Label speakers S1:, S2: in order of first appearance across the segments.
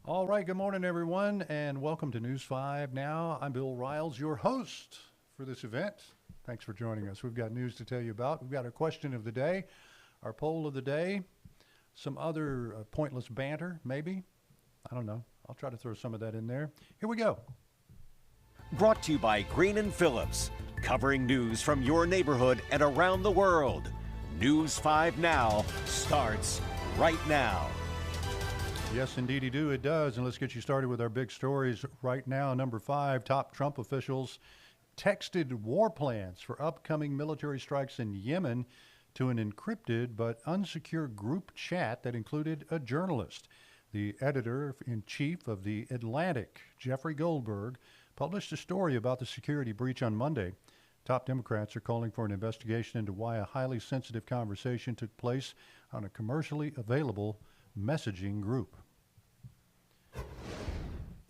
S1: All right, good morning, everyone, and welcome to News 5 Now. I'm Bill Riles, your host for this event. Thanks for joining us. We've got news to tell you about. We've got our question of the day, our poll of the day, some other pointless banter, maybe. I don't know. I'll try to throw some of that in there. Here we go.
S2: Brought to you by Green and Phillips, covering news from your neighborhood and around the world. News 5 Now starts right now.
S1: Yes, indeedy do. It does. And let's get you started with our big stories right now. Number 5, top Trump officials texted war plans for upcoming military strikes in Yemen to an encrypted but unsecure group chat that included a journalist. The editor-in-chief of The Atlantic, Jeffrey Goldberg, published a story about the security breach on Monday. Top Democrats are calling for an investigation into why a highly sensitive conversation took place on a commercially available messaging group.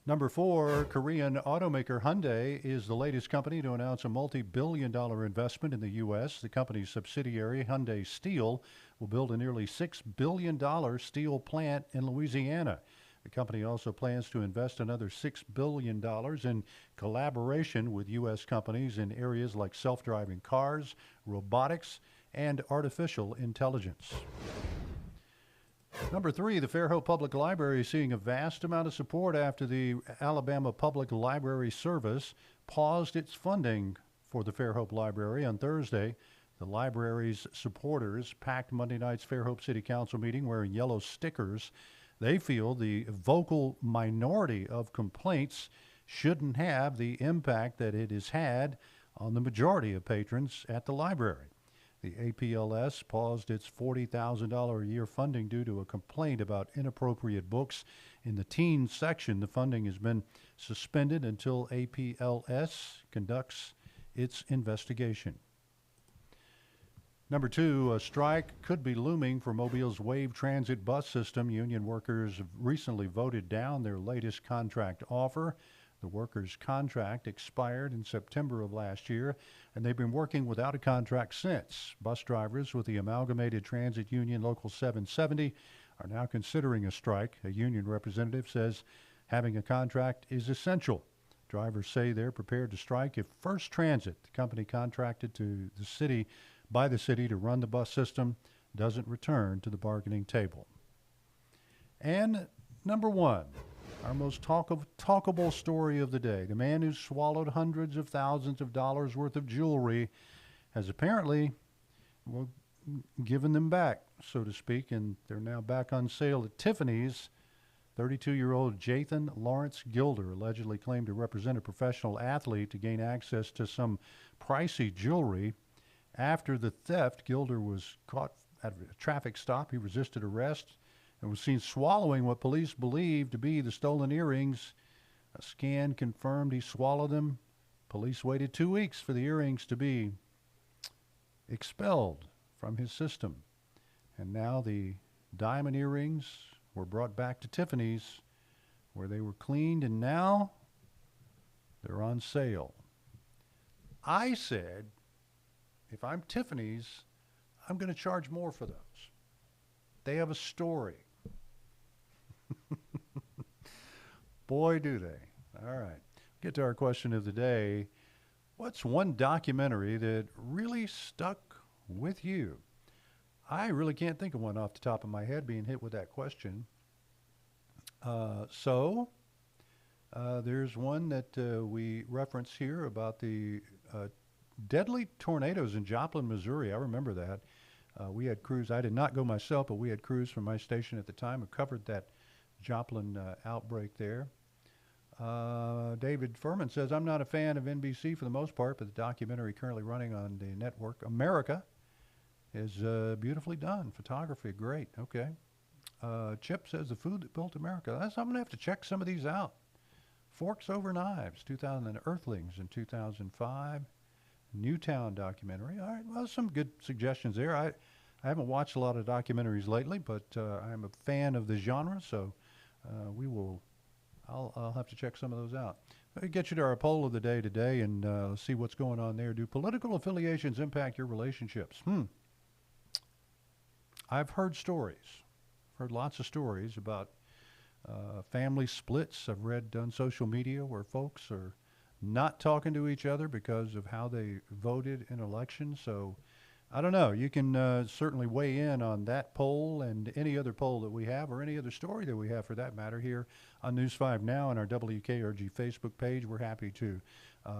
S1: Number 4, Korean automaker Hyundai is the latest company to announce a multi-billion-dollar investment in the U.S. The company's subsidiary, Hyundai Steel, will build a nearly $6 billion steel plant in Louisiana. The company also plans to invest another $6 billion in collaboration with U.S. companies in areas like self-driving cars, robotics, and artificial intelligence. Number 3, the Fairhope Public Library is seeing a vast amount of support after the Alabama Public Library Service paused its funding for the Fairhope Library on Thursday. The library's supporters packed Monday night's Fairhope City Council meeting wearing yellow stickers. They feel the vocal minority of complaints shouldn't have the impact that it has had on the majority of patrons at the library. The APLS paused its $40,000 a year funding due to a complaint about inappropriate books in the teen section. The funding has been suspended until APLS conducts its investigation. Number 2, a strike could be looming for Mobile's Wave Transit bus system. Union workers have recently voted down their latest contract offer. The workers' contract expired in September of last year, and they've been working without a contract since. Bus drivers with the Amalgamated Transit Union Local 770 are now considering a strike. A union representative says having a contract is essential. Drivers say they're prepared to strike if First Transit, the company contracted to the city by the city to run the bus system, doesn't return to the bargaining table. And number 1, our most talkable story of the day. The man who swallowed hundreds of thousands of dollars worth of jewelry has apparently given them back, so to speak, and they're now back on sale at Tiffany's. 32-year-old Jathan Lawrence Gilder allegedly claimed to represent a professional athlete to gain access to some pricey jewelry. After the theft, Gilder was caught at a traffic stop. He resisted arrest and was seen swallowing what police believed to be the stolen earrings. A scan confirmed he swallowed them. Police waited 2 weeks for the earrings to be expelled from his system. And now the diamond earrings were brought back to Tiffany's, where they were cleaned, and now they're on sale. I said, if I'm Tiffany's, I'm going to charge more for those. They have a story. Boy, do they. All right. Get to our question of the day. What's one documentary that really stuck with you? I really can't think of one off the top of my head being hit with that question. There's one that we reference here about the deadly tornadoes in Joplin, Missouri. I remember that. We had crews. I did not go myself, but we had crews from my station at the time who covered that Joplin outbreak there. David Furman says, I'm not a fan of NBC for the most part, but the documentary currently running on the network America is beautifully done. Photography, great. Okay. Chip says, the food that built America. I'm going to have to check some of these out. Forks Over Knives, 2000, and Earthlings in 2005. Newtown documentary. All right, well, some good suggestions there. I haven't watched a lot of documentaries lately, but I'm a fan of the genre, so I'll have to check some of those out. I'll get you to our poll of the day today and see what's going on there. Do political affiliations impact your relationships? I've heard stories, heard lots of stories about family splits I've read on social media where folks are not talking to each other because of how they voted in elections. So I don't know. You can certainly weigh in on that poll and any other poll that we have, or any other story that we have for that matter, here on News 5 Now on our WKRG Facebook page. We're happy to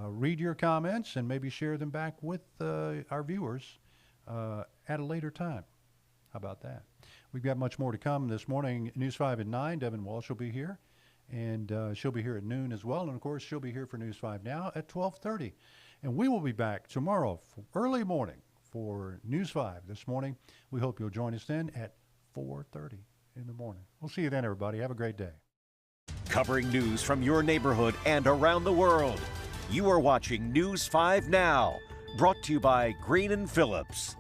S1: read your comments and maybe share them back with our viewers at a later time. How about that? We've got much more to come this morning. News 5 at 9. Devin Walsh will be here, and she'll be here at noon as well. And, of course, she'll be here for News 5 Now at 12:30. And we will be back tomorrow early morning for News 5 this morning. We hope you'll join us then at 4:30 in the morning. We'll see you then, everybody. Have a great day.
S2: Covering news from your neighborhood and around the world. You are watching News 5 Now, brought to you by Green & Phillips.